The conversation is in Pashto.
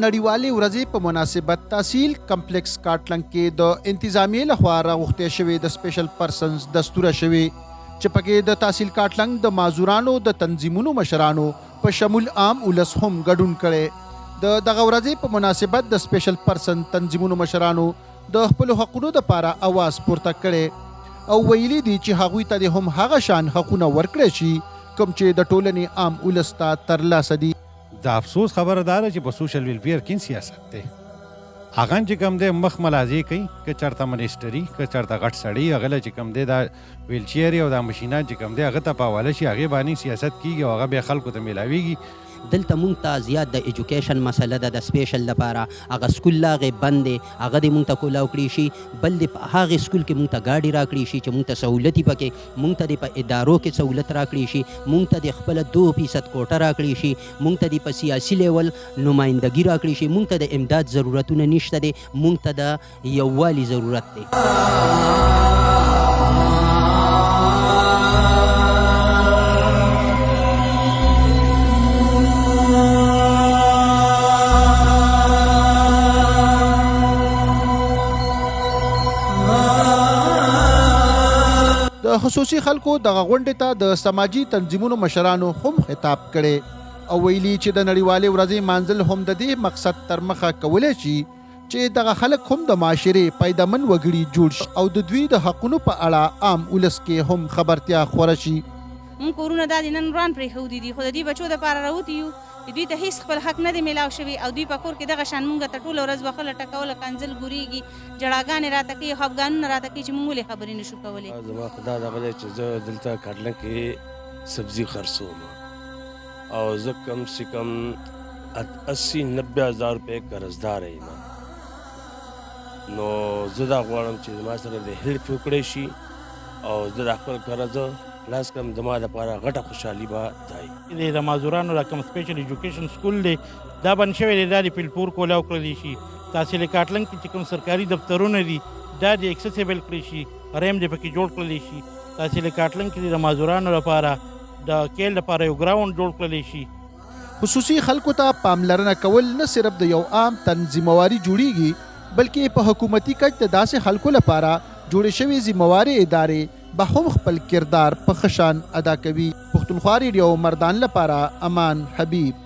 نړیوالې ورځې په مناسبت تحصیل کمپلیکس کاټلنګ کې د انتظامیې لخوا راغوښتې شوې د سپیشل پرسنز دستوره شوې چې پکې د تحصیل کاټلنګ د معذورانو د تنظیمونو مشرانو په شمول عام ولس هم ګډون کړي. د دغه ورځې په مناسبت د سپیشل پرسن تنظیمونو مشرانو د خپل حقوقو لپاره आवाज پورته کړي او ویلي دي چې هغوی ته هم هغه شان حقوقونه ورکړي شي کوم چې د ټولنې عام ولس ته ترلاسه دي. د افسوس خبره دا ده چې په سوشل ویلفیر کې سیاست دی. هغه چې کوم دی مخ ملازې کوي که چېرته منسټري که چېرته غټ سړی هغه له چې کوم دی دا ویلچیر او دا مشینات چې کوم دی هغه ته په حواله شي هغې باندې سیاست کېږي او هغه بیا خلکو ته میلاویږي. دلته مونږ ته زیات د ایجوکیشن مسله ده د سپیشل لپاره هغه سکول لاغې بند دی هغه دې مونږ ته کولاو کړي شي بل دې په هغې سکول کې مونږ ته ګاډي راکړي شي چې مونږ ته سهولت یې پکې مونږ ته دې په ادارو کې سهولت راکړي شي مونږ ته دې خپله 2% کوټه راکړي شي مونږ ته دې په سیاسي لیول نمایندګي راکړي شي مونږ ته د امداد ضرورتونه نشته دی مونږ ته د یووالي ضرورت دی. د خصوصي خلکو دغه غونډې ته د سماجي تنظیمونو مشرانو هم خطاب کړي او ویلي چې د نړیوالې ورځې مانځل هم د دې مقصد تر مخه کولی شي چې دغه خلک هم د معاشرې پیدامن وګړي جوړ شي او د دوی د حقونو په اړه عام ولس کې هم خبرتیا خوره شي. مونږ کورونه دا د نن وران پرېښودي دي خو د دې بچو دپاره راوتي یو دوی ته هیڅ خپل حق نه دی میلاو شوي او دوی په کور کې دغه شان مونږ ته ټوله ورځ وخه لټکوله کنځل ګورېږي جړاګانې راته کوي خفګانونه راته کوي چې مونږ ولې خبرې نه شو کولی. زما خدا دغه دی چې زه دلته کاټلنګ کې سبزي خرڅوم او زه کم سے کم 80-90 هزار روپۍ قرضدار یم نو زه دا غواړم چې زما سره د هیلپ وکړی شي او زه د خپل قرض لاس کم زما دپاره غټه خوشحالي به دی. د معذورانو را کوم سپیشل ایجوکیشن سکول دی دا بند شوی دی دا د پیلپور کولاو کړلی شي تحصیل کاټلنګ کې چې کوم سرکاري دفترونه دي دا د اکسیسیبل کړی شي ریم دې پکې جوړ کړلی شي تحصیل کاټلنګ کې د معذورانو لپاره د کیل لپاره یو ګراوند جوړ کړلی شي. خصوصي خلکو ته پاملرنه کول نه صرف د یو عام تنظیمواري جوړیږي بلکې په حکومتي کچ د داسې خلکو لپاره جوړې شوې ذموارې ادارې به هم خپل کردار په ښه شان ادا کوي. پښتونخوا ریډیو مردان لپاره امان حبیب.